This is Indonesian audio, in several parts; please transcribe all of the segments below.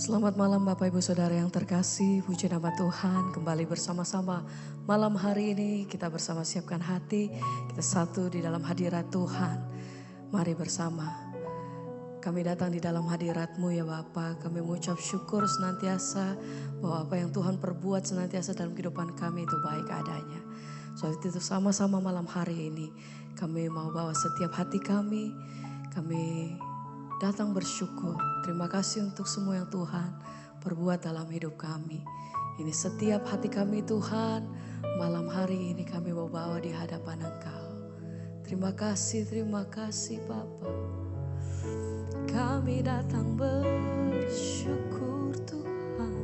Selamat malam Bapak Ibu Saudara yang terkasih, puji nama Tuhan. Kembali bersama-sama malam hari ini kita bersama siapkan hati, kita satu di dalam hadirat Tuhan. Mari bersama, kami datang di dalam hadirat-Mu ya Bapa. Kami mengucap syukur senantiasa bahwa apa yang Tuhan perbuat senantiasa dalam kehidupan kami itu baik adanya. Soal itu sama-sama malam hari ini kami mau bawa setiap hati kami datang bersyukur. Terima kasih untuk semua yang Tuhan perbuat dalam hidup kami. Ini setiap hati kami Tuhan, malam hari ini kami mau bawa di hadapan Engkau. Terima kasih Bapa. Kami datang bersyukur Tuhan.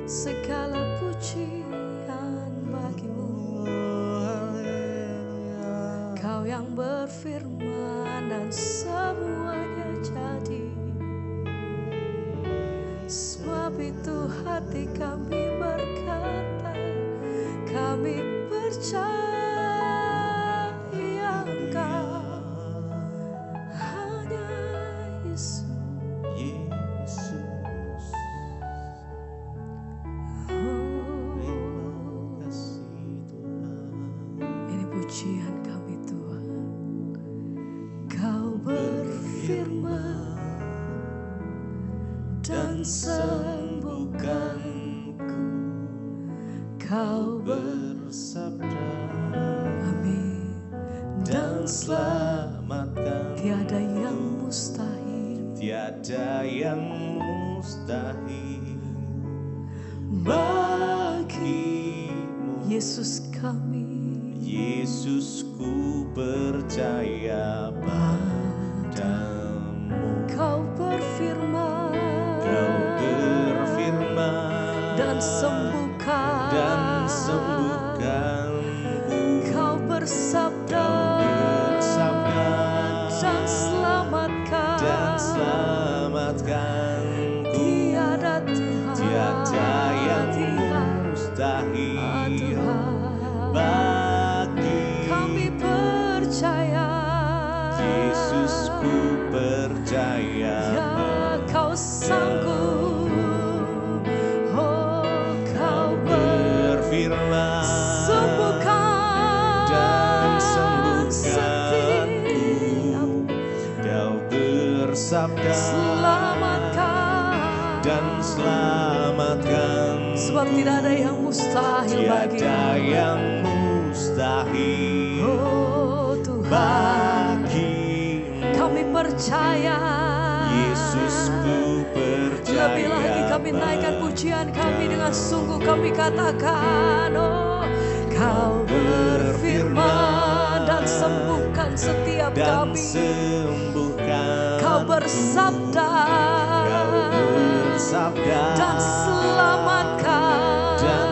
Segala pujian bagi-Mu. Kau yang berfirman dan semuanya jadi. Sebab itu hati kami berkata, kami percaya Engkau hanya Yesus. Ini pujian kami Tuhan. Kau berfirman dan sembuhkanku. Kau bersabda, amin, dan selamatkan. Tiada yang mustahil, tiada yang mustahil bagimu. Yesus kami, Yesusku percaya padamu. Kau berfirman dan sembuhkanku. Kau bersabda dan selamatkanku. Tiada yang mustahil bagi kami percaya. Yesusku percaya ya, Kau sanggup. Sembuhkan dan sembuhkanku. Kau bersabda, selamatkan dan selamatkan. Sebab tidak ada yang mustahil bagi Tiada yang mustahil Tuhan bagi kami percaya. Yesusku percaya. Lebih lagi kami naikkan pujian kami dengan sungguh kami katakan, oh Kau berfirman dan sembuhkan setiap kami. Kau bersabda dan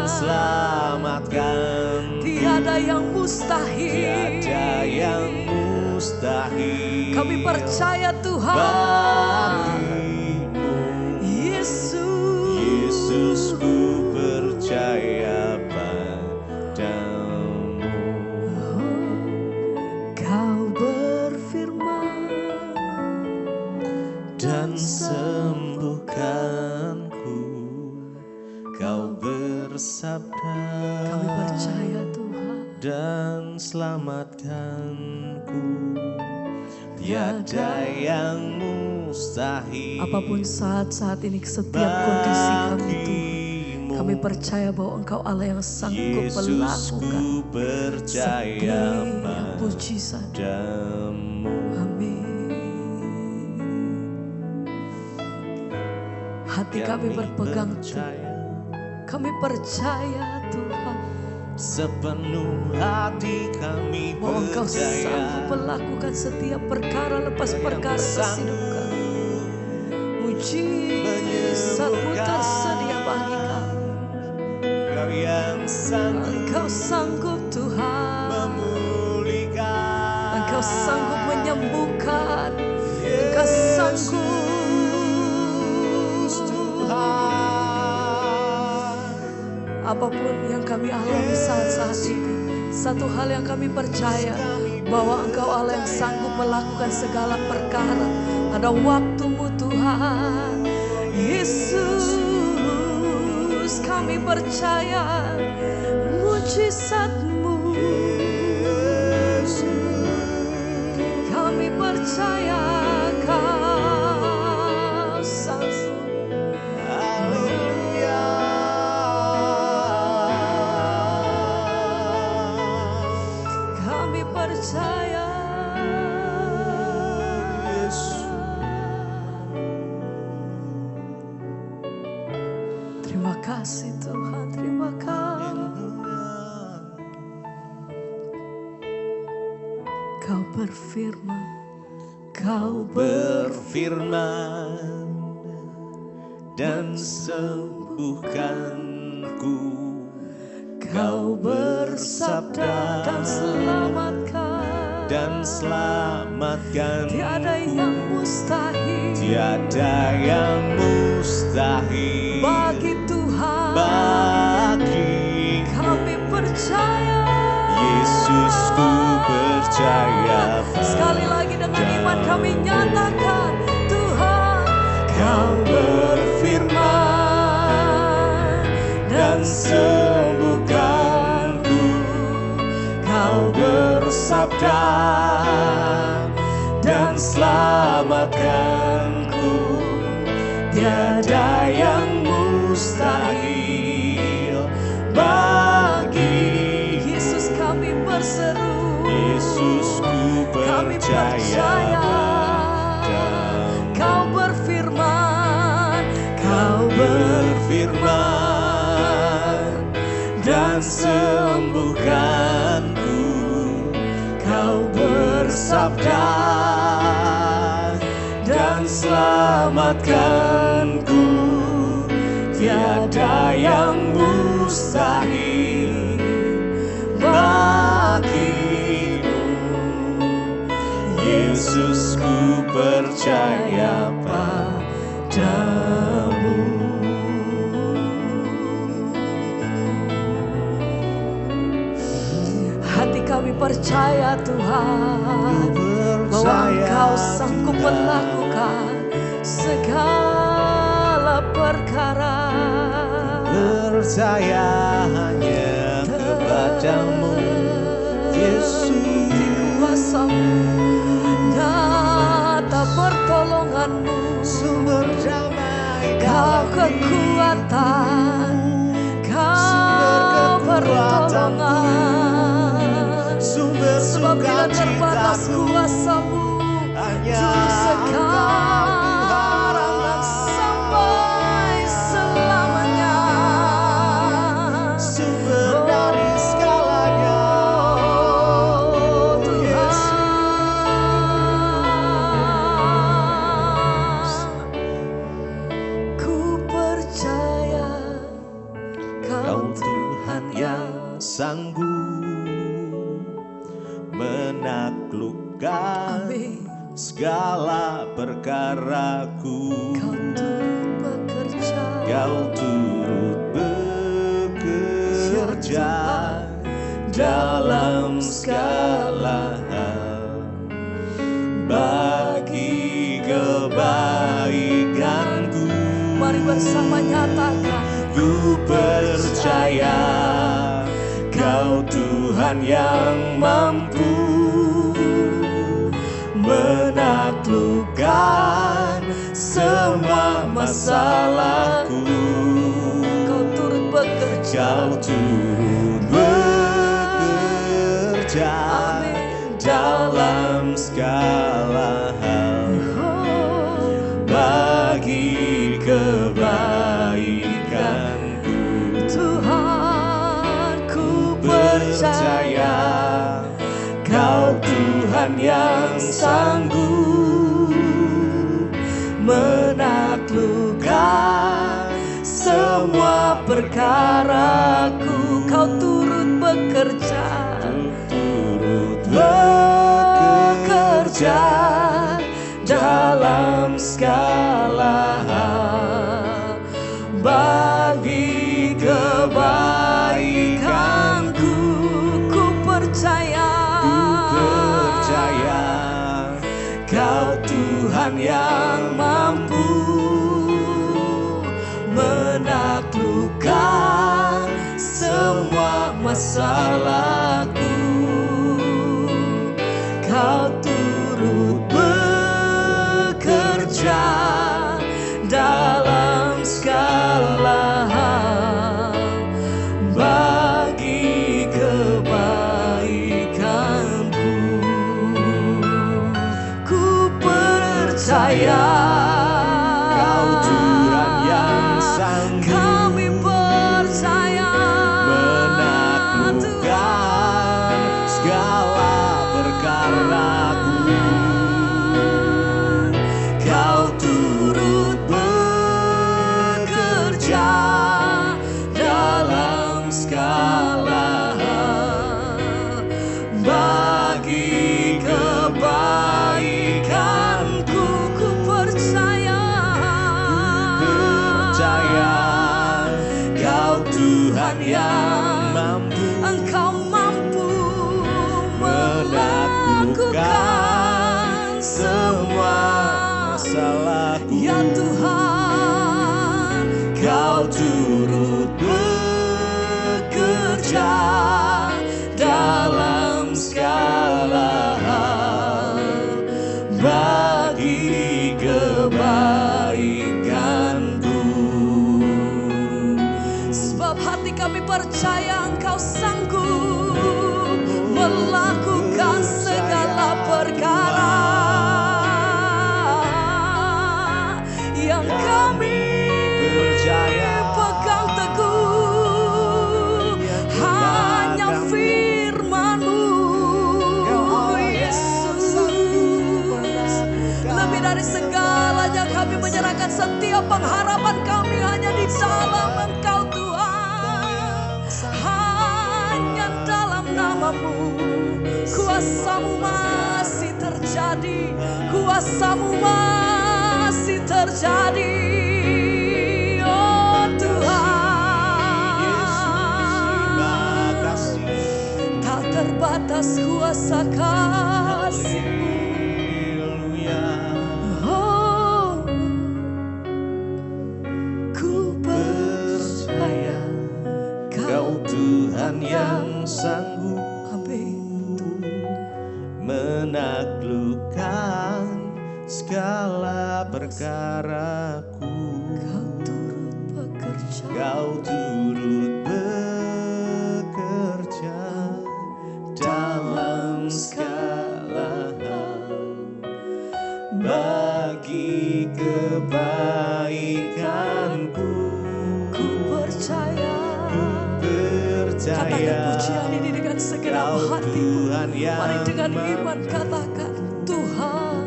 selamatkan. Tiada yang mustahil. Kami percaya Tuhan. Yesusku percaya padamu. Kau berfirman dan sembuhkanku. Kau bersabda, kami percaya Tuhan, dan selamatkanku. Tiada yang mustahil. Apapun saat-saat ini, setiap kondisi kami Tuhan, kami percaya bahwa Engkau Allah yang sanggup melakukan setiap mujizat. Amin. Hati kami berpegang teguh. Kami percaya Tuhan, sepenuh hati kami bahwa Engkau sanggup melakukan setiap perkara lepas perkara kesidupan. Mujizat-Mu tersedia bagi kami. Engkau sanggup Tuhan memulihkan. Engkau sanggup menyembuhkan. Engkau sanggup apapun yang kami alami saat-saat ini. Satu hal yang kami percaya, bahwa Engkau Allah yang sanggup melakukan segala perkara pada waktu-Mu Tuhan. Yesus, kami percaya mujizat-Mu. Kami percaya Kau sanggup. Haleluya. Kami percaya. Terima kasih Tuhan, terima kasih. Kau berfirman, Kau Berfirman dan sembuhkanku. Kau bersabda dan selamatkan. Dan selamatkan. Tiada yang mustahil. Tiada yang mustahil Bagi Tuhan. Bagi kami percaya. Yesus, ku percaya. Sekali lagi dengan iman kami nyatakan, Tuhan, Kau berfirman dan sembuhkanku. Kau bersabda dan selamatkanku. Tiada yang mustahil bagi Yesus. Kami berseru, Yesus, ku kami percaya. Kau berfirman, Kau berfirman dan sembuhkanku. Kau bersabda dan selamatkanku. Tiada yang mustahil bagimu. Yesus, ku percaya padamu. Hati kami percaya Tuhan, bahwa Engkau sanggup melakukan segala perkara. Percaya hanya kepadamu, Yesus. Di kuasa-Mu, nyata pertolongan-Mu, Sumber damai, Kau kekuatan, Kau pertolongan. sumber Sebab tidak terbatas sukacitaku, kuasa-Mu, hanya Juru sekarang sampai selamanya. sumber dari segalanya. Oh Tuhan, ku percaya Kau Tuhan yang Sanggup menaklukkan amin. segala perkaraku. Kau turut bekerja, Kau turut bekerja dalam segala hal bagi kebaikanku. mari bersama nyatakan. Ku percaya Kau Tuhan yang mampu menaklukkan semua masalahku. Kau turut bekerja, Kau turut bekerja amin. dalam segala hal bagi kebaikanku. Tuhan, ku percaya Kau Tuhan yang sanggup menaklukkan semua perkaraku. Kau turut bekerja, Turut bekerja dalam segala hal bagi kebaikanku. ku percaya. Kau Tuhan yang mampu menaklukkan semua masalahku. Kau turut bekerja dalam segala hal bagi kebaikanku. Ku percaya Kau Tuhan yang sanggup, Kami percaya menaklukkan segala perkaraku. Kau turut bekerja dalam segala hal bagi kebaikanku. Ku percaya Kau Tuhan yang mampu Engkau mampu menaklukkan semua masalahku. Ya Tuhan, Kau turut bekerja dalam segala hal bagi kebaikanku. sebab hati kami percaya Engkau sanggup melakukan segala perkara yang kami pegang teguh. Hanya firman-Mu, Yesus. Lebih dari segalanya kami menyerahkan setiap pengharapan kami hanya di dalam Engkau Tuhan. Hanya dalam nama-Mu, kuasa-Mu masih terjadi, kuasa-Mu masih terjadi. Oh Tuhan, tak terbatas kuasa kasih-Mu. Oh, ku percaya Kau Tuhan yang sanggup Amin. menaklukkan segala perkaraku. Kau turut bekerja Kau turut bekerja dalam segala hal bagi kebaikanku. Ku percaya. Percaya Katakan pujian ini dengan segenap Kau hatimu. Tuhan yang Mari dengan iman katakan, Tuhan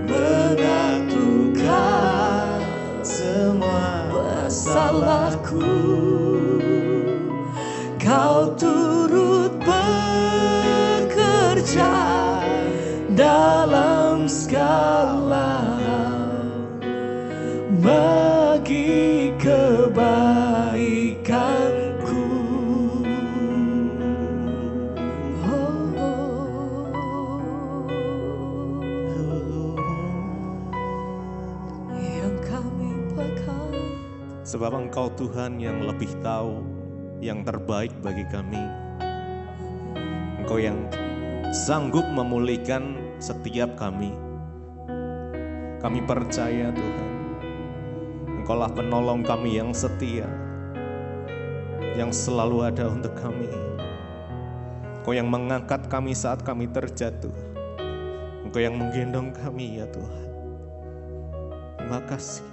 menaklukkan semua masalahku. Kau turut bekerja dalam segala hal bagi kebaikanku. yang kami pegang. Sebab Engkau Tuhan yang lebih tahu yang terbaik bagi kami. Engkau yang sanggup memulihkan setiap kami. Kami percaya Tuhan, Engkaulah penolong kami yang setia, yang selalu ada untuk kami. Engkau yang mengangkat kami saat kami terjatuh. Engkau yang menggendong kami ya Tuhan. Terima kasih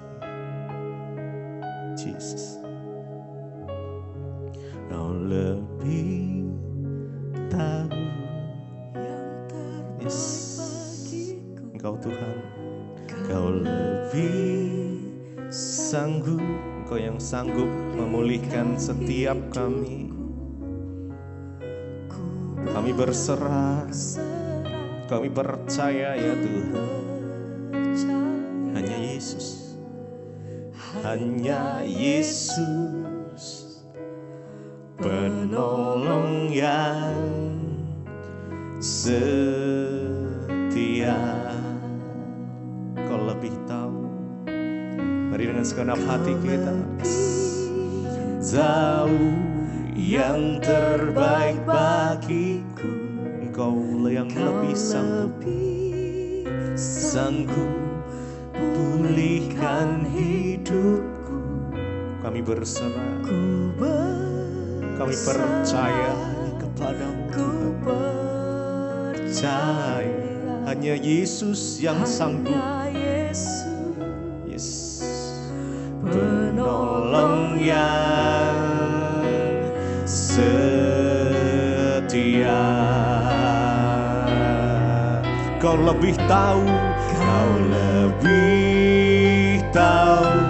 Jesus. Kau lebih tahu Yang Yes. terbaik bagiku. Engkau Tuhan, Kau lebih sanggup. Engkau yang sanggup memulihkan setiap kami. Kami berserah, kami percaya ya Tuhan. Hanya Yesus, hanya Yesus, penolong yang setia. Kau lebih tahu. Mari dengan segenap hati kita tahu yang terbaik bagiku. Engkau yang lebih sanggup pulihkan hidupku. Kami berserah, kami percaya kepadamu Tuhan. Percaya hanya Yesus yang sanggup. Yes. Penolong yang setia. Kau lebih tahu, kau lebih tahu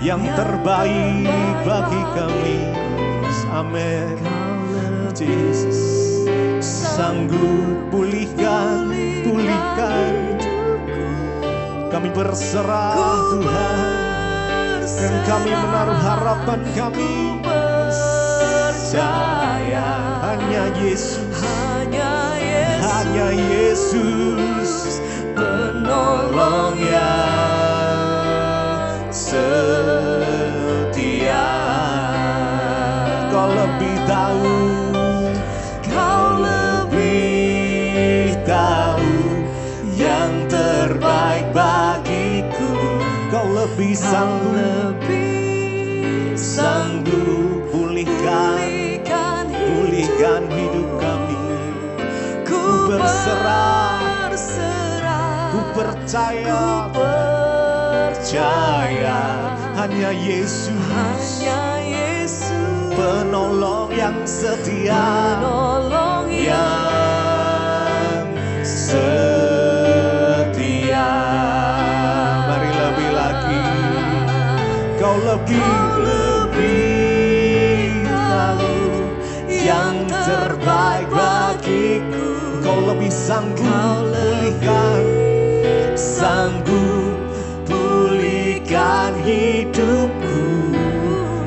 yang terbaik bagi kami. Amin. Yesus sanggup pulihkan. Kami berserah Tuhan, dan kami menaruh harapan kami. Percaya hanya Yesus, penolong yang setia. Kau lebih tahu, yang terbaik bagiku. Kau lebih sanggup pulihkan hidup kami. Ku berserah, ku percaya hanya Yesus, penolong yang setia, Mari lebih lagi. Kau lebih tahu yang terbaik bagiku. Kau lebih sanggup pulihkan hidupku.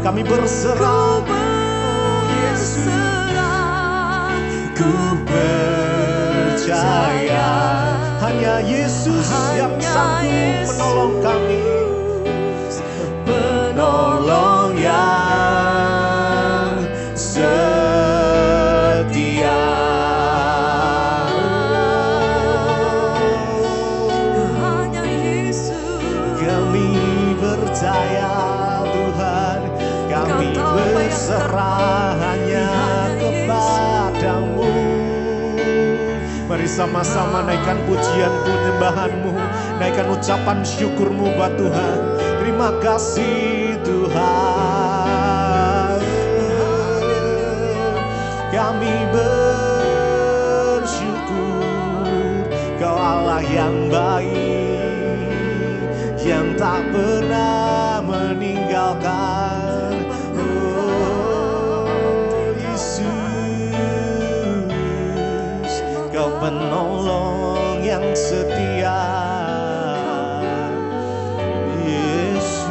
Kami berserah, Yesus. Ku percaya hanya Yesus yang sanggup menolong kami. Penolong yang setia. Hanya Yesus. Kami percaya Tuhan, kami berserah hanya kepadamu. Mari sama-sama naikkan pujian penyembahan-Mu, naikkan ucapan syukur-Mu buat Tuhan. Terima kasih Tuhan. Kami bersyukur, Kau Allah yang baik, yang tak pernah meninggalkan. Kau penolong yang setia, Yesus.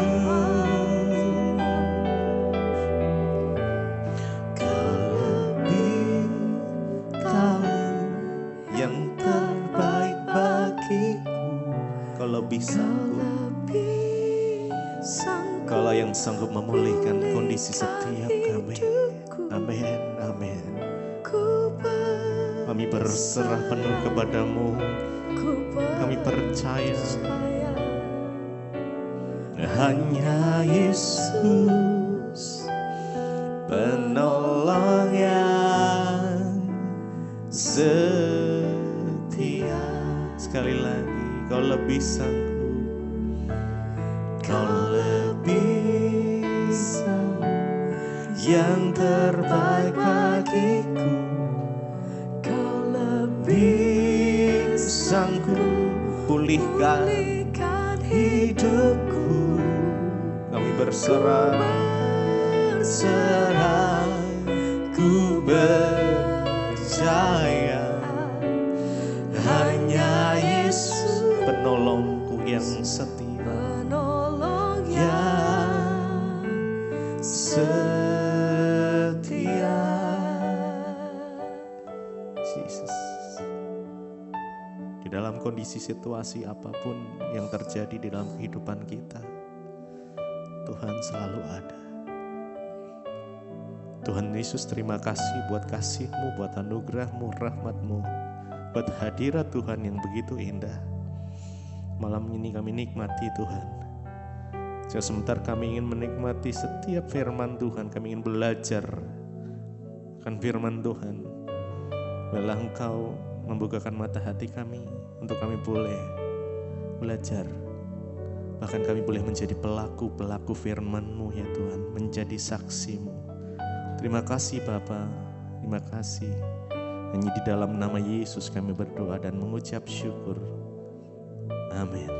Kau lebih tahu yang terbaik bagiku. Kau lebih sanggup. Kaulah yang sanggup memulihkan kondisi setiap kami. Amin, amin. Kami berserah penuh kepadamu. Kami percaya hanya Yesus, penolong yang setia. Sekali lagi, Kau lebih sanggup, Kau lebih sanggup yang terbaik bagiku. Sanggup pulihkan hidupku. Kami berserah, ku percaya hanya Yesus, penolongku yang setia, yang setia. Yesus. Dalam kondisi situasi apapun yang terjadi di dalam kehidupan kita, Tuhan selalu ada. Tuhan Yesus, terima kasih buat kasih-Mu, buat anugerah-Mu, rahmat-Mu, buat hadirat Tuhan yang begitu indah. Malam ini kami nikmati Tuhan. Sebentar kami ingin menikmati setiap firman Tuhan, kami ingin belajar akan firman Tuhan. Biarlah Engkau membukakan mata hati kami untuk kami boleh belajar. Bahkan kami boleh menjadi pelaku-pelaku firman-Mu ya Tuhan, menjadi saksi-Mu. Terima kasih Bapa, terima kasih. Hanya di dalam nama Yesus kami berdoa dan mengucap syukur. Amin.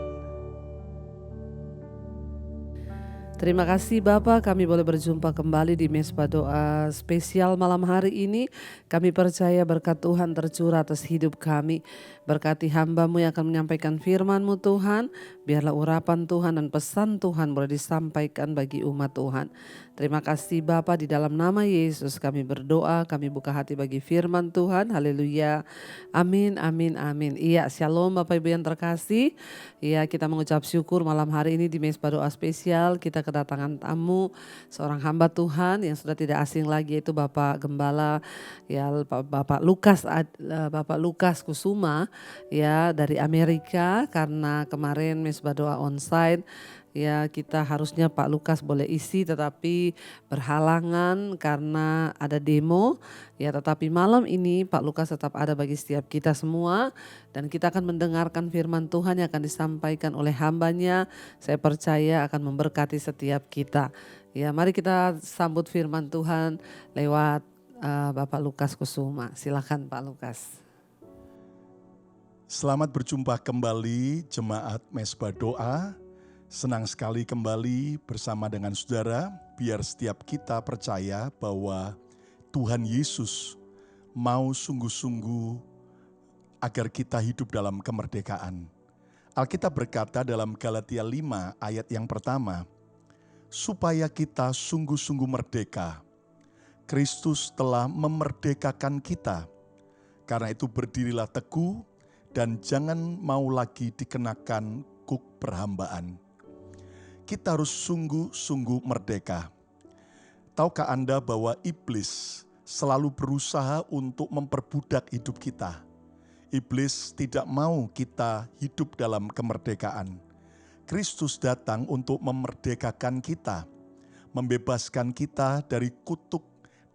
Terima kasih Bapak, kami boleh berjumpa kembali di Mesbah Doa spesial malam hari ini. Kami percaya berkat Tuhan tercurah atas hidup kami. Berkati hamba-Mu yang akan menyampaikan firman-Mu Tuhan. Biarlah urapan Tuhan dan pesan Tuhan boleh disampaikan bagi umat Tuhan. Terima kasih Bapa, di dalam nama Yesus kami berdoa, kami buka hati bagi firman Tuhan. Haleluya. Amin, amin, amin. Iya, shalom Bapak Ibu yang terkasih. Iya, kita mengucap syukur malam hari ini di Mesbah Doa spesial. Kita kedatangan tamu, seorang hamba Tuhan yang sudah tidak asing lagi, yaitu Bapak Gembala, ya Bapak Lukas Kusuma, ya dari Amerika. Karena kemarin Mesbah Doa onsite, ya kita harusnya Pak Lukas boleh isi tetapi berhalangan karena ada demo. Ya tetapi malam ini Pak Lukas tetap ada bagi setiap kita semua. Dan kita akan mendengarkan firman Tuhan yang akan disampaikan oleh hambanya. Saya percaya akan memberkati setiap kita. Ya mari kita sambut firman Tuhan lewat Bapak Lukas Kusuma. Silakan Pak Lukas. Selamat berjumpa kembali jemaat Mesbah Doa. Senang sekali kembali bersama dengan saudara, biar setiap kita percaya bahwa Tuhan Yesus mau sungguh-sungguh agar kita hidup dalam kemerdekaan. Alkitab berkata dalam Galatia 5 ayat yang pertama, supaya kita sungguh-sungguh merdeka. Kristus telah memerdekakan kita. Karena itu berdirilah teguh dan jangan mau lagi dikenakan kuk perhambaan. Kita harus sungguh-sungguh merdeka. Tahukah Anda bahwa iblis selalu berusaha untuk memperbudak hidup kita? Iblis tidak mau kita hidup dalam kemerdekaan. Kristus datang untuk memerdekakan kita, membebaskan kita dari kutuk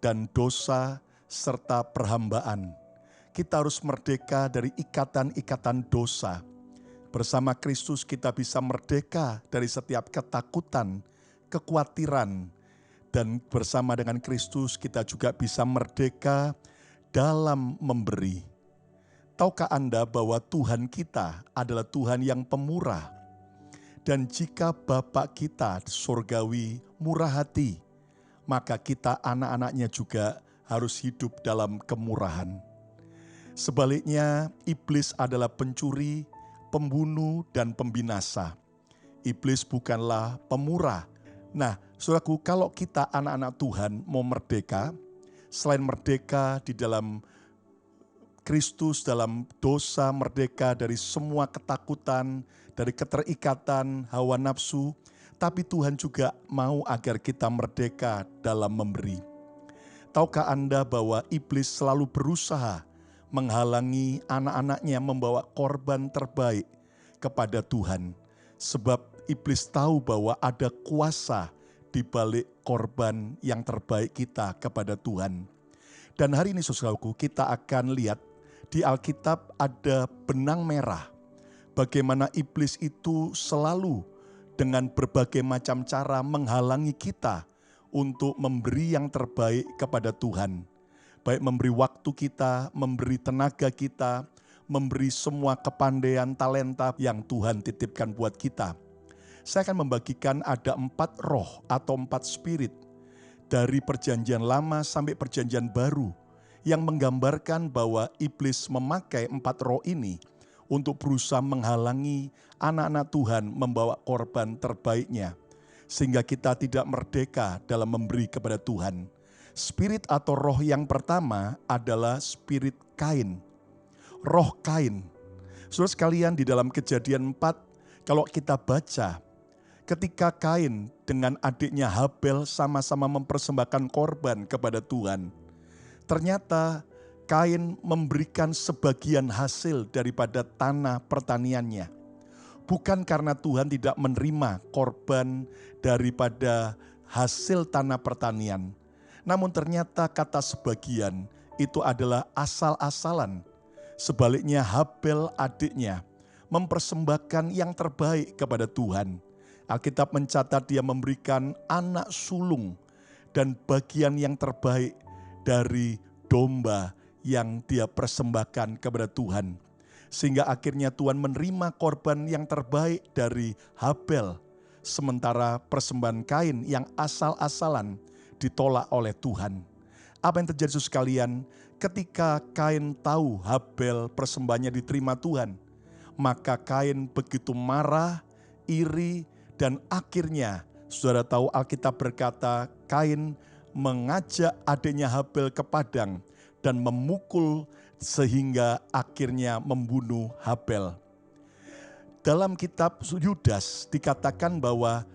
dan dosa serta perhambaan. Kita harus merdeka dari ikatan-ikatan dosa. Bersama Kristus kita bisa merdeka dari setiap ketakutan, kekhawatiran, dan bersama dengan Kristus kita juga bisa merdeka dalam memberi. Tahukah Anda bahwa Tuhan kita adalah Tuhan yang pemurah? Dan jika Bapa kita surgawi murah hati, maka kita anak-anaknya juga harus hidup dalam kemurahan. Sebaliknya, iblis adalah pencuri, pembunuh, dan pembinasa. Iblis bukanlah pemurah. Nah, saudaraku, kalau kita anak-anak Tuhan mau merdeka, selain merdeka di dalam Kristus, dalam dosa, merdeka dari semua ketakutan, dari keterikatan, hawa nafsu, tapi Tuhan juga mau agar kita merdeka dalam memberi. Tahukah Anda bahwa iblis selalu berusaha menghalangi anak-anaknya membawa korban terbaik kepada Tuhan. Sebab iblis tahu bahwa ada kuasa di balik korban yang terbaik kita kepada Tuhan. Dan hari ini saudaraku, kita akan lihat di Alkitab ada benang merah. Bagaimana iblis itu selalu dengan berbagai macam cara menghalangi kita untuk memberi yang terbaik kepada Tuhan. Baik memberi waktu kita, memberi tenaga kita, memberi semua kepandaian, talenta yang Tuhan titipkan buat kita. Saya akan membagikan ada 4 roh atau 4 spirit dari perjanjian lama sampai perjanjian baru yang menggambarkan bahwa iblis memakai 4 roh ini untuk berusaha menghalangi anak-anak Tuhan membawa korban terbaiknya. Sehingga kita tidak merdeka dalam memberi kepada Tuhan. Spirit atau roh yang pertama adalah spirit Kain. Roh Kain. Saudara sekalian, di dalam Kejadian 4, kalau kita baca, ketika Kain dengan adiknya Habel sama-sama mempersembahkan korban kepada Tuhan, ternyata Kain memberikan sebagian hasil daripada tanah pertaniannya. Bukan karena Tuhan tidak menerima korban daripada hasil tanah pertanian. Namun ternyata kata sebagian itu adalah asal-asalan. Sebaliknya Habel adiknya mempersembahkan yang terbaik kepada Tuhan. Alkitab mencatat dia memberikan anak sulung dan bagian yang terbaik dari domba yang dia persembahkan kepada Tuhan. Sehingga akhirnya Tuhan menerima korban yang terbaik dari Habel. Sementara persembahan Kain yang asal-asalan ditolak oleh Tuhan. Apa yang terjadi saudara sekalian? Ketika Kain tahu Habel persembahannya diterima Tuhan, maka Kain begitu marah, iri, dan akhirnya saudara tahu Alkitab berkata Kain mengajak adiknya Habel ke padang dan memukul sehingga akhirnya membunuh Habel. Dalam kitab Yudas dikatakan bahwa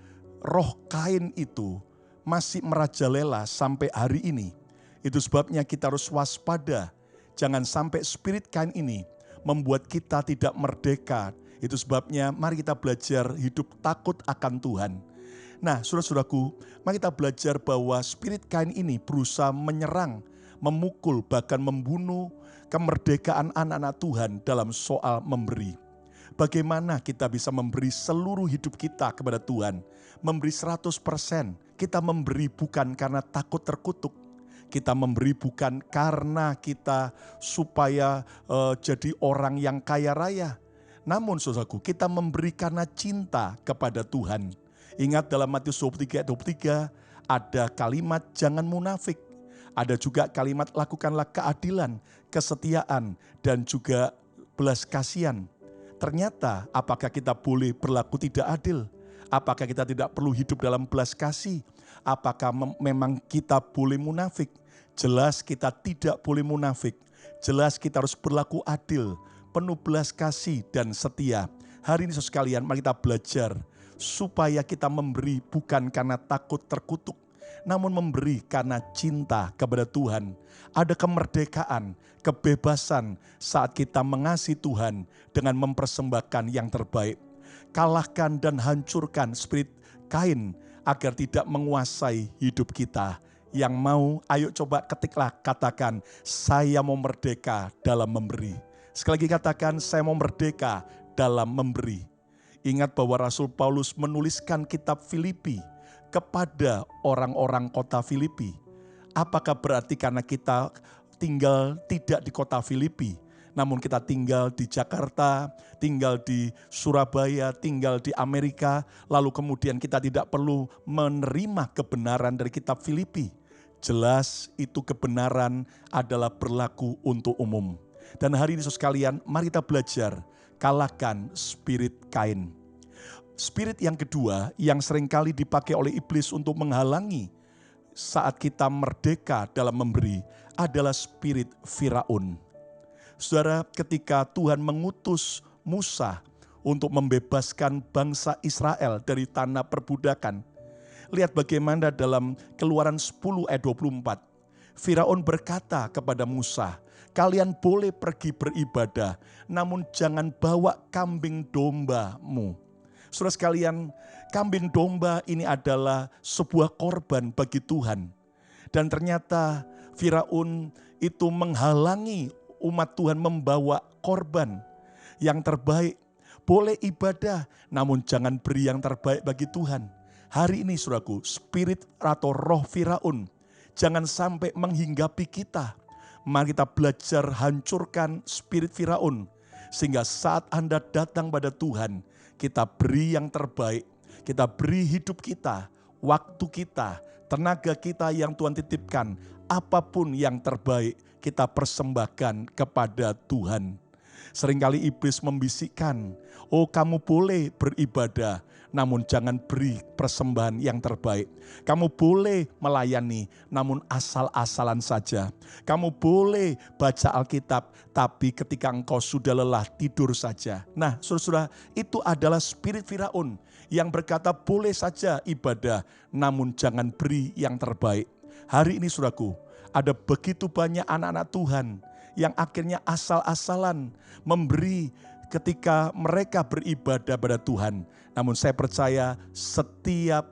roh Kain itu masih merajalela sampai hari ini. Itu sebabnya kita harus waspada. Jangan sampai spirit Kain ini membuat kita tidak merdeka. Itu sebabnya mari kita belajar hidup takut akan Tuhan. Nah, saudara-saudaraku, mari kita belajar bahwa spirit Kain ini berusaha menyerang, memukul, bahkan membunuh kemerdekaan anak-anak Tuhan dalam soal memberi. Bagaimana kita bisa memberi seluruh hidup kita kepada Tuhan? Memberi 100%. Kita memberi bukan karena takut terkutuk. Kita memberi bukan karena kita supaya jadi orang yang kaya raya. Namun saudaraku, kita memberi karena cinta kepada Tuhan. Ingat dalam Matius 23 ayat 23 ada kalimat jangan munafik. Ada juga kalimat lakukanlah keadilan, kesetiaan, dan juga belas kasihan. Ternyata apakah kita boleh berlaku tidak adil? Apakah kita tidak perlu hidup dalam belas kasih? Apakah memang kita boleh munafik? Jelas kita tidak boleh munafik. Jelas kita harus berlaku adil, penuh belas kasih dan setia. Hari ini saudara sekalian, mari kita belajar supaya kita memberi bukan karena takut terkutuk, namun memberi karena cinta kepada Tuhan. Ada kemerdekaan, kebebasan saat kita mengasihi Tuhan dengan mempersembahkan yang terbaik. Kalahkan dan hancurkan spirit Kain agar tidak menguasai hidup kita. Yang mau, ayo coba ketiklah, katakan, saya mau merdeka dalam memberi. Sekali lagi katakan, saya mau merdeka dalam memberi. Ingat bahwa Rasul Paulus menuliskan kitab Filipi kepada orang-orang kota Filipi. Apakah berarti karena kita tinggal tidak di kota Filipi, namun kita tinggal di Jakarta, tinggal di Surabaya, tinggal di Amerika, lalu kemudian kita tidak perlu menerima kebenaran dari kitab Filipi? Jelas itu kebenaran adalah berlaku untuk umum. Dan hari ini saudara sekalian, mari kita belajar kalahkan spirit Kain. Spirit yang kedua yang seringkali dipakai oleh iblis untuk menghalangi saat kita merdeka dalam memberi adalah spirit Firaun. Saudara, ketika Tuhan mengutus Musa untuk membebaskan bangsa Israel dari tanah perbudakan, lihat bagaimana dalam Keluaran 10 ayat 24. Firaun berkata kepada Musa, kalian boleh pergi beribadah, namun jangan bawa kambing dombamu. Saudara sekalian, kambing domba ini adalah sebuah korban bagi Tuhan. Dan ternyata Firaun itu menghalangi umat Tuhan membawa korban yang terbaik. Boleh ibadah, namun jangan beri yang terbaik bagi Tuhan. Hari ini saudaraku, spirit atau roh Firaun jangan sampai menghinggapi kita. Mari kita belajar hancurkan spirit Firaun. Sehingga saat Anda datang pada Tuhan, kita beri yang terbaik. Kita beri hidup kita, waktu kita, tenaga kita yang Tuhan titipkan. Apapun yang terbaik kita persembahkan kepada Tuhan. Seringkali iblis membisikkan, oh kamu boleh beribadah, namun jangan beri persembahan yang terbaik. Kamu boleh melayani, namun asal-asalan saja. Kamu boleh baca Alkitab, tapi ketika engkau sudah lelah tidur saja. Nah, saudara-saudara, itu adalah spirit Firaun yang berkata boleh saja ibadah, namun jangan beri yang terbaik. Hari ini saudaraku, ada begitu banyak anak-anak Tuhan yang akhirnya asal-asalan memberi ketika mereka beribadah pada Tuhan. Namun saya percaya setiap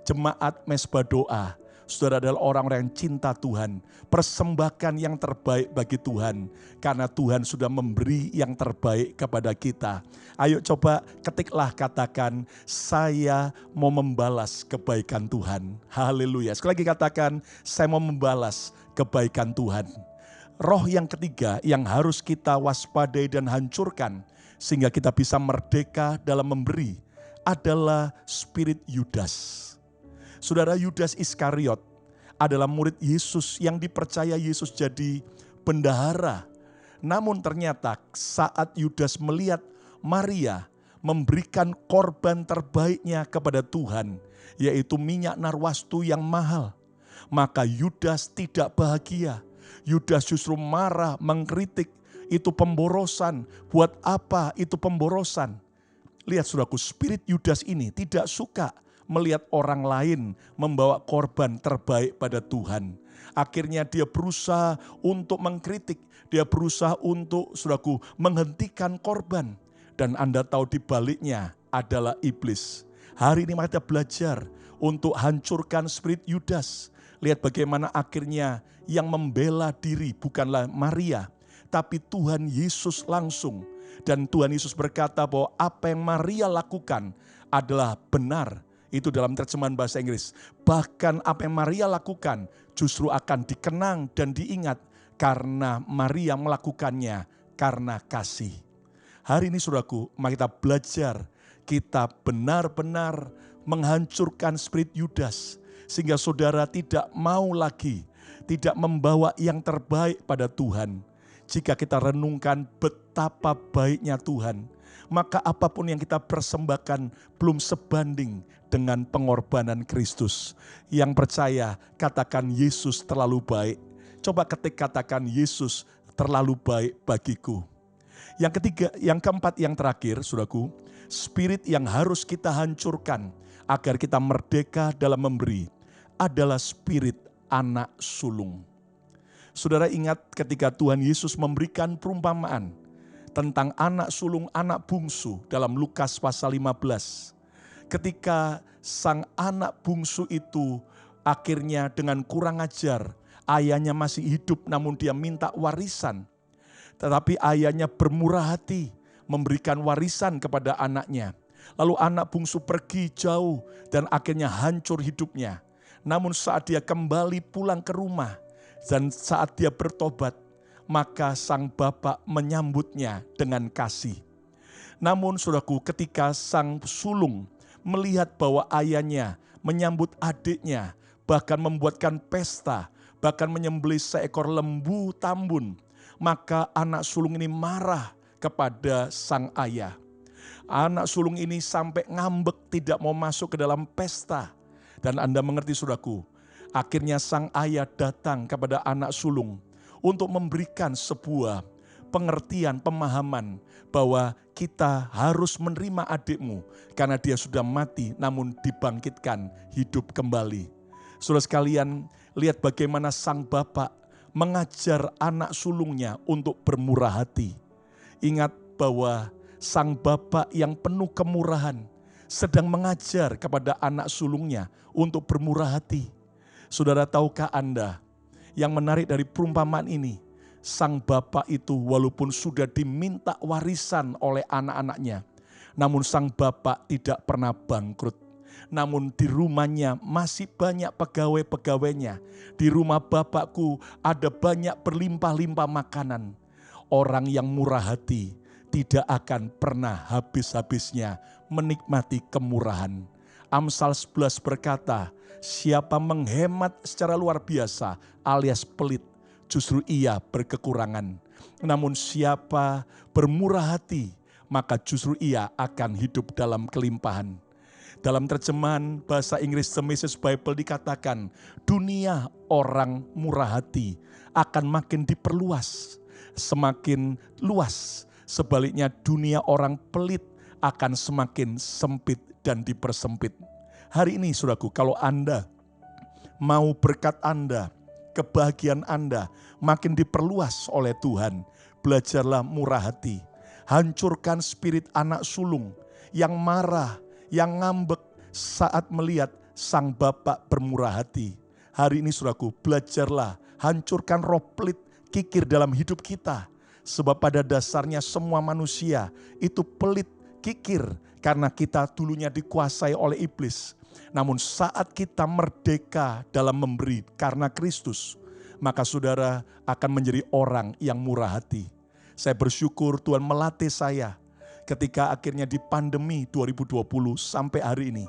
jemaat Mezbah Doa, saudara adalah orang-orang yang cinta Tuhan. Persembahkan yang terbaik bagi Tuhan. Karena Tuhan sudah memberi yang terbaik kepada kita. Ayo coba ketiklah, katakan, saya mau membalas kebaikan Tuhan. Haleluya. Sekali lagi katakan, saya mau membalas kebaikan Tuhan. Roh yang ketiga yang harus kita waspadai dan hancurkan sehingga kita bisa merdeka dalam memberi adalah spirit Yudas. Saudara, Yudas Iskariot adalah murid Yesus yang dipercaya Yesus jadi bendahara. Namun ternyata saat Yudas melihat Maria memberikan korban terbaiknya kepada Tuhan, yaitu minyak narwastu yang mahal, maka Yudas tidak bahagia. Yudas justru marah, mengkritik, itu pemborosan. Buat apa itu pemborosan? Lihat saudaraku, spirit Yudas ini tidak suka melihat orang lain membawa korban terbaik pada Tuhan. Akhirnya dia berusaha untuk mengkritik, dia berusaha untuk saudaraku menghentikan korban. Dan Anda tahu di baliknya adalah iblis. Hari ini kita belajar untuk hancurkan spirit Yudas. Lihat bagaimana akhirnya yang membela diri bukanlah Maria, tapi Tuhan Yesus langsung. Dan Tuhan Yesus berkata bahwa apa yang Maria lakukan adalah benar. Itu dalam terjemahan bahasa Inggris. Bahkan apa yang Maria lakukan justru akan dikenang dan diingat karena Maria melakukannya karena kasih. Hari ini saudaraku, mari kita belajar. Kita benar-benar menghancurkan spirit Yudas. Sehingga saudara tidak mau lagi, tidak membawa yang terbaik pada Tuhan. Jika kita renungkan betapa baiknya Tuhan, maka apapun yang kita persembahkan belum sebanding dengan pengorbanan Kristus. Yang percaya, katakan Yesus terlalu baik. Coba katakan Yesus terlalu baik bagiku. Yang ketiga, yang keempat, yang terakhir, saudaraku, spirit yang harus kita hancurkan agar kita merdeka dalam memberi adalah spirit anak sulung. Saudara ingat ketika Tuhan Yesus memberikan perumpamaan tentang anak sulung, anak bungsu dalam Lukas pasal 15. Ketika sang anak bungsu itu akhirnya dengan kurang ajar, ayahnya masih hidup namun dia minta warisan. Tetapi ayahnya bermurah hati memberikan warisan kepada anaknya. Lalu anak bungsu pergi jauh dan akhirnya hancur hidupnya. Namun saat dia kembali pulang ke rumah dan saat dia bertobat, maka sang bapak menyambutnya dengan kasih. Namun saudaraku, ketika sang sulung melihat bahwa ayahnya menyambut adiknya, bahkan membuatkan pesta, bahkan menyembelih seekor lembu tambun, maka anak sulung ini marah kepada sang ayah. Anak sulung ini sampai ngambek tidak mau masuk ke dalam pesta. Dan Anda mengerti saudaraku, akhirnya sang ayah datang kepada anak sulung untuk memberikan sebuah pengertian, pemahaman bahwa kita harus menerima adikmu karena dia sudah mati namun dibangkitkan hidup kembali. Saudara sekalian, lihat bagaimana sang bapak mengajar anak sulungnya untuk bermurah hati. Ingat bahwa sang bapak yang penuh kemurahan sedang mengajar kepada anak sulungnya untuk bermurah hati. Saudara, tahukah Anda yang menarik dari perumpamaan ini? Sang bapak itu walaupun sudah diminta warisan oleh anak-anaknya, namun sang bapak tidak pernah bangkrut. Namun di rumahnya masih banyak pegawai-pegawainya. Di rumah bapakku ada banyak berlimpah-limpah makanan. Orang yang murah hati tidak akan pernah habis-habisnya menikmati kemurahan. Amsal 11 berkata, siapa menghemat secara luar biasa alias pelit, justru ia berkekurangan. Namun siapa bermurah hati, maka justru ia akan hidup dalam kelimpahan. Dalam terjemahan bahasa Inggris The Message Bible dikatakan, dunia orang murah hati akan makin diperluas, semakin luas. Sebaliknya dunia orang pelit akan semakin sempit dan dipersempit. Hari ini saudaraku, kalau Anda mau berkat Anda, kebahagiaan Anda makin diperluas oleh Tuhan, belajarlah murah hati. Hancurkan spirit anak sulung yang marah, yang ngambek saat melihat sang Bapak bermurah hati. Hari ini saudaraku, belajarlah hancurkan roh pelit, kikir dalam hidup kita. Sebab pada dasarnya semua manusia itu pelit, kikir, karena kita dulunya dikuasai oleh iblis. Namun saat kita merdeka dalam memberi karena Kristus, maka saudara akan menjadi orang yang murah hati. Saya bersyukur Tuhan melatih saya ketika akhirnya di pandemi 2020 sampai hari ini.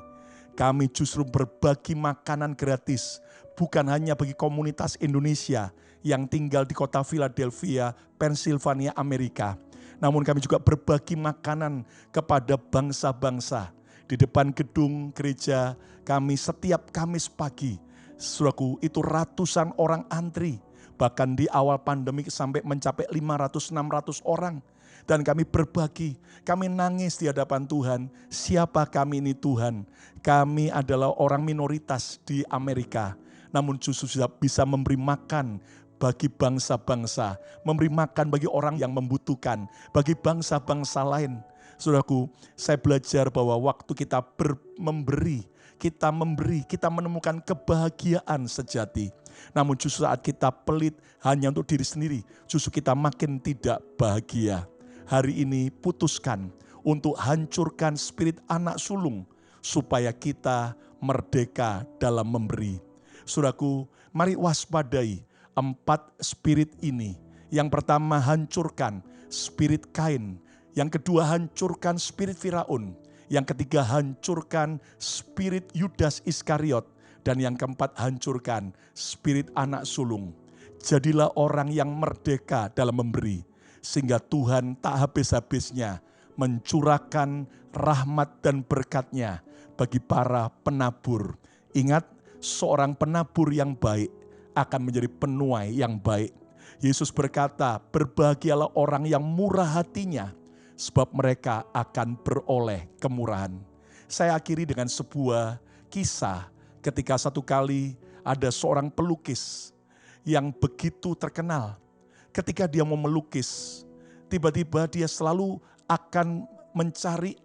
Kami justru berbagi makanan gratis, bukan hanya bagi komunitas Indonesia yang tinggal di kota Philadelphia, Pennsylvania, Amerika. Namun kami juga berbagi makanan kepada bangsa-bangsa. Di depan gedung gereja kami setiap Kamis pagi, saudaraku, itu ratusan orang antri. Bahkan di awal pandemi sampai mencapai 500-600 orang. Dan kami berbagi, kami nangis di hadapan Tuhan. Siapa kami ini Tuhan? Kami adalah orang minoritas di Amerika. Namun justru bisa memberi makan bagi bangsa-bangsa. Memberi makan bagi orang yang membutuhkan. Bagi bangsa-bangsa lain. Saudaraku, saya belajar bahwa waktu kita memberi, kita menemukan kebahagiaan sejati. Namun justru saat kita pelit hanya untuk diri sendiri, justru kita makin tidak bahagia. Hari ini putuskan untuk hancurkan spirit anak sulung, supaya kita merdeka dalam memberi. Saudaraku, mari waspadai 4 spirit ini. Yang pertama, hancurkan spirit Kain. Yang kedua, hancurkan spirit Firaun. Yang ketiga, hancurkan spirit Yudas Iskariot. Dan yang keempat, hancurkan spirit anak sulung. Jadilah orang yang merdeka dalam memberi. Sehingga Tuhan tak habis-habisnya mencurahkan rahmat dan berkat-Nya bagi para penabur. Ingat, seorang penabur yang baik akan menjadi penuai yang baik. Yesus berkata, berbahagialah orang yang murah hatinya, sebab mereka akan beroleh kemurahan. Saya akhiri dengan sebuah kisah ketika satu kali ada seorang pelukis yang begitu terkenal. Ketika dia mau melukis, tiba-tiba dia selalu akan mencari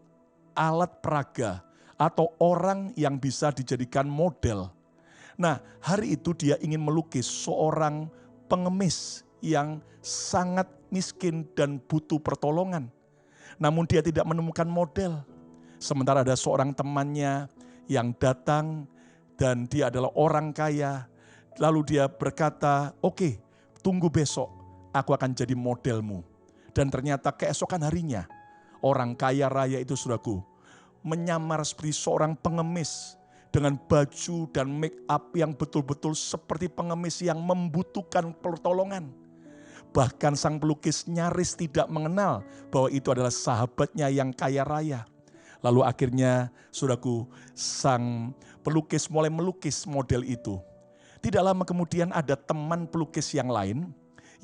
alat peraga atau orang yang bisa dijadikan model. Nah, hari itu dia ingin melukis seorang pengemis yang sangat miskin dan butuh pertolongan. Namun dia tidak menemukan model. Sementara ada seorang temannya yang datang dan dia adalah orang kaya. Lalu dia berkata, oke, tunggu besok aku akan jadi modelmu. Dan ternyata keesokan harinya orang kaya raya itu, saudaraku, menyamar seperti seorang pengemis dengan baju dan make up yang betul-betul seperti pengemis yang membutuhkan pertolongan. Bahkan sang pelukis nyaris tidak mengenal bahwa itu adalah sahabatnya yang kaya raya. Lalu akhirnya, saudaraku, sang pelukis mulai melukis model itu. Tidak lama kemudian ada teman pelukis yang lain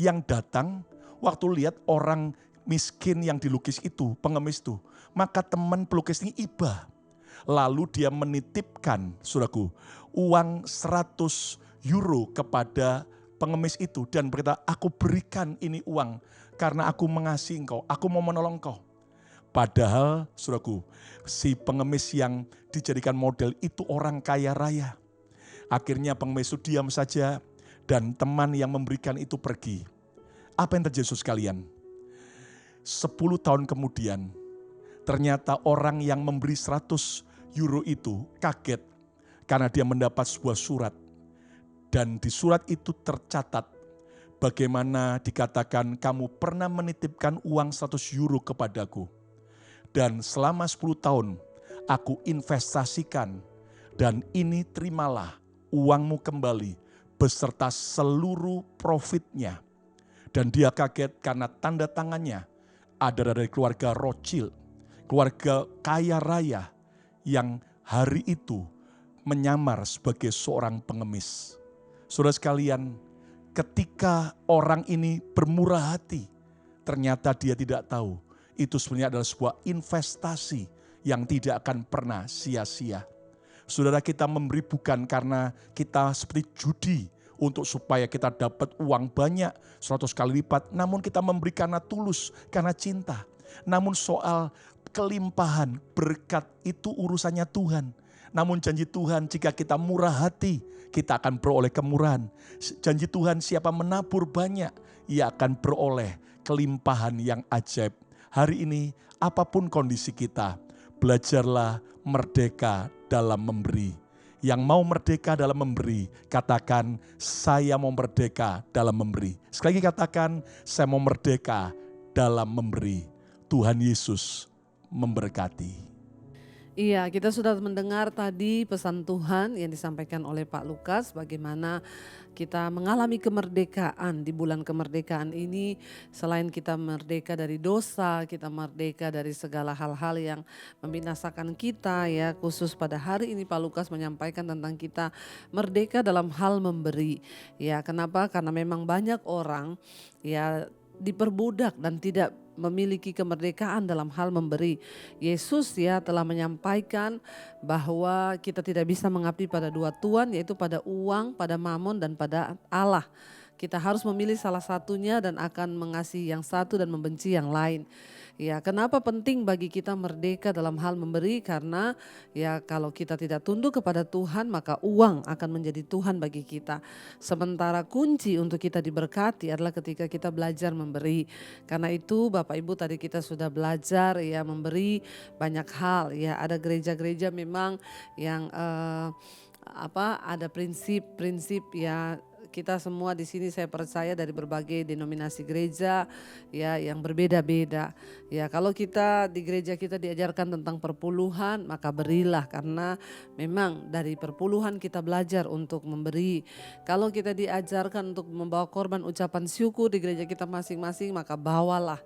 yang datang waktu lihat orang miskin yang dilukis itu, pengemis itu. Maka teman pelukis ini iba. Lalu dia menitipkan, saudaraku, uang 100 euro kepada pengemis itu dan berkata, aku berikan ini uang karena aku mengasihi engkau, aku mau menolong engkau. Padahal, saudaraku, si pengemis yang dijadikan model itu orang kaya raya. Akhirnya pengemis itu diam saja dan teman yang memberikan itu pergi. Apa yang terjadi, saudara sekalian? 10 tahun kemudian, ternyata orang yang memberi 100 euro itu kaget karena dia mendapat sebuah surat. Dan di surat itu tercatat bagaimana dikatakan kamu pernah menitipkan uang 100 euro kepadaku. Dan selama 10 tahun aku investasikan dan ini terimalah uangmu kembali beserta seluruh profitnya. Dan dia kaget karena tanda tangannya ada dari keluarga Rothschild, keluarga kaya raya yang hari itu menyamar sebagai seorang pengemis. Saudara sekalian, ketika orang ini bermurah hati, ternyata dia tidak tahu itu sebenarnya adalah sebuah investasi yang tidak akan pernah sia-sia. Saudara, kita memberi bukan karena kita seperti judi untuk supaya kita dapat uang banyak 100 kali lipat, namun kita memberi karena tulus, karena cinta. Namun soal kelimpahan berkat itu urusannya Tuhan. Namun janji Tuhan, jika kita murah hati, kita akan beroleh kemurahan. Janji Tuhan, siapa menabur banyak, ia akan beroleh kelimpahan yang ajaib. Hari ini, apapun kondisi kita, belajarlah merdeka dalam memberi. Yang mau merdeka dalam memberi, katakan, saya mau merdeka dalam memberi. Sekali lagi katakan, saya mau merdeka dalam memberi. Tuhan Yesus memberkati. Iya, kita sudah mendengar tadi pesan Tuhan yang disampaikan oleh Pak Lukas, bagaimana kita mengalami kemerdekaan di bulan kemerdekaan ini. Selain kita merdeka dari dosa, kita merdeka dari segala hal-hal yang membinasakan kita ya. Khusus pada hari ini Pak Lukas menyampaikan tentang kita merdeka dalam hal memberi. Ya, kenapa? Karena memang banyak orang ya diperbudak dan tidak memiliki kemerdekaan dalam hal memberi. Yesus ya telah menyampaikan bahwa kita tidak bisa mengabdi pada dua tuan, yaitu pada uang, pada mamon, dan pada Allah. Kita harus memilih salah satunya dan akan mengasihi yang satu dan membenci yang lain. Ya, kenapa penting bagi kita merdeka dalam hal memberi? Karena ya kalau kita tidak tunduk kepada Tuhan, maka uang akan menjadi Tuhan bagi kita. Sementara kunci untuk kita diberkati adalah ketika kita belajar memberi. Karena itu Bapak Ibu tadi kita sudah belajar ya memberi banyak hal ya. Ada gereja-gereja memang yang ada prinsip-prinsip ya. Kita semua di sini saya percaya dari berbagai denominasi gereja ya yang berbeda-beda. Ya kalau kita di gereja kita diajarkan tentang perpuluhan, maka berilah karena memang dari perpuluhan kita belajar untuk memberi. Kalau kita diajarkan untuk membawa korban ucapan syukur di gereja kita masing-masing, maka bawalah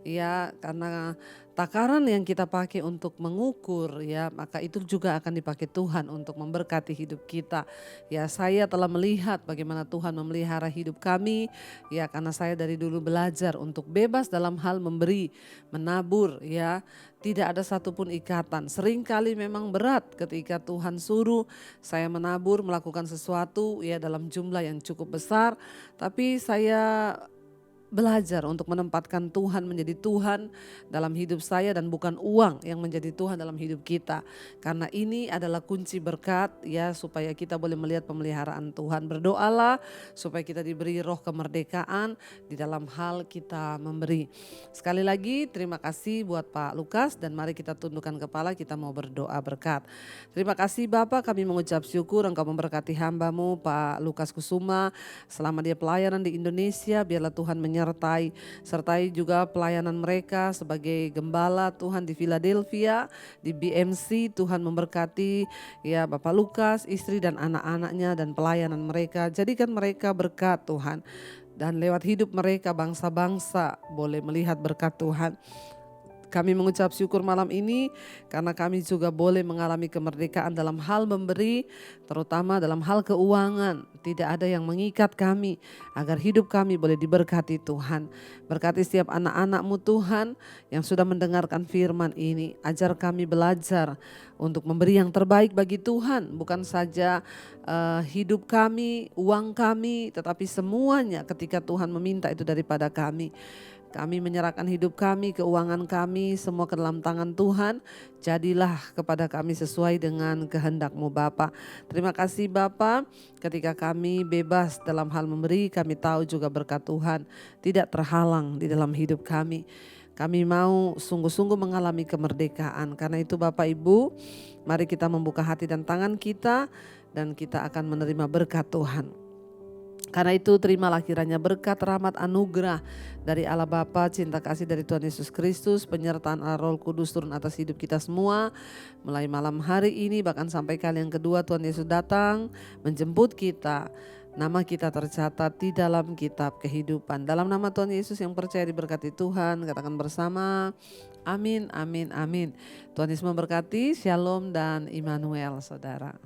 ya, karena takaran yang kita pakai untuk mengukur ya, maka itu juga akan dipakai Tuhan untuk memberkati hidup kita. Ya, saya telah melihat bagaimana Tuhan memelihara hidup kami ya, karena saya dari dulu belajar untuk bebas dalam hal memberi, menabur ya. Tidak ada satupun ikatan. Seringkali memang berat ketika Tuhan suruh saya menabur, melakukan sesuatu ya dalam jumlah yang cukup besar, tapi saya belajar untuk menempatkan Tuhan menjadi Tuhan dalam hidup saya dan bukan uang yang menjadi Tuhan dalam hidup kita. Karena ini adalah kunci berkat ya, supaya kita boleh melihat pemeliharaan Tuhan. Berdoalah supaya kita diberi roh kemerdekaan di dalam hal kita memberi. Sekali lagi terima kasih buat Pak Lukas dan mari kita tundukkan kepala, kita mau berdoa berkat. Terima kasih Bapak, kami mengucap syukur Engkau memberkati hamba-Mu Pak Lukas Kusuma selama dia pelayanan di Indonesia. Biarlah Tuhan sertai juga pelayanan mereka sebagai gembala Tuhan di Philadelphia, di BMC. Tuhan memberkati ya Bapak Lukas, istri dan anak-anaknya dan pelayanan mereka. Jadikan mereka berkat Tuhan, dan lewat hidup mereka bangsa-bangsa boleh melihat berkat Tuhan. Kami mengucap syukur malam ini karena kami juga boleh mengalami kemerdekaan dalam hal memberi, terutama dalam hal keuangan. Tidak ada yang mengikat kami agar hidup kami boleh diberkati Tuhan. Berkati setiap anak-anak-Mu Tuhan yang sudah mendengarkan firman ini. Ajar kami belajar untuk memberi yang terbaik bagi Tuhan. Bukan saja hidup kami, uang kami, tetapi semuanya ketika Tuhan meminta itu daripada kami. Kami menyerahkan hidup kami, keuangan kami, semua ke dalam tangan Tuhan. Jadilah kepada kami sesuai dengan kehendak-Mu Bapa. Terima kasih Bapa, ketika kami bebas dalam hal memberi, kami tahu juga berkat Tuhan tidak terhalang di dalam hidup kami. Kami mau sungguh-sungguh mengalami kemerdekaan. Karena itu Bapak Ibu, mari kita membuka hati dan tangan kita dan kita akan menerima berkat Tuhan. Karena itu terimalah kiranya berkat, rahmat, anugerah dari Allah Bapa, cinta kasih dari Tuhan Yesus Kristus, penyertaan Allah Roh Kudus turun atas hidup kita semua. Mulai malam hari ini bahkan sampai kali yang kedua Tuhan Yesus datang menjemput kita. Nama kita tercatat di dalam kitab kehidupan. Dalam nama Tuhan Yesus yang percaya diberkati Tuhan, katakan bersama, amin, amin, amin. Tuhan Yesus memberkati, shalom dan Immanuel saudara.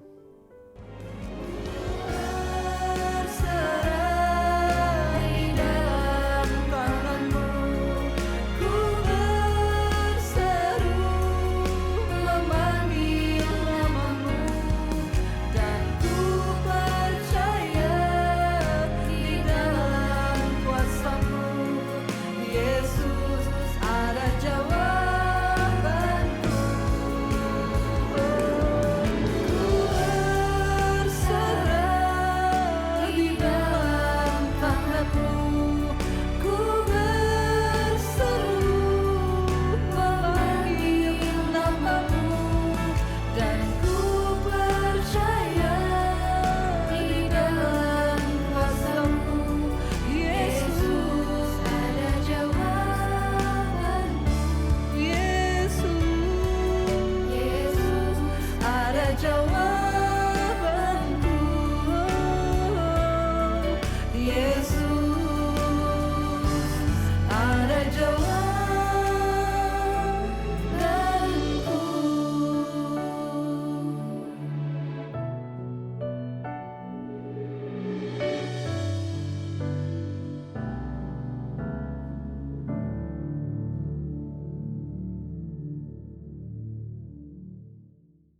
Yesus.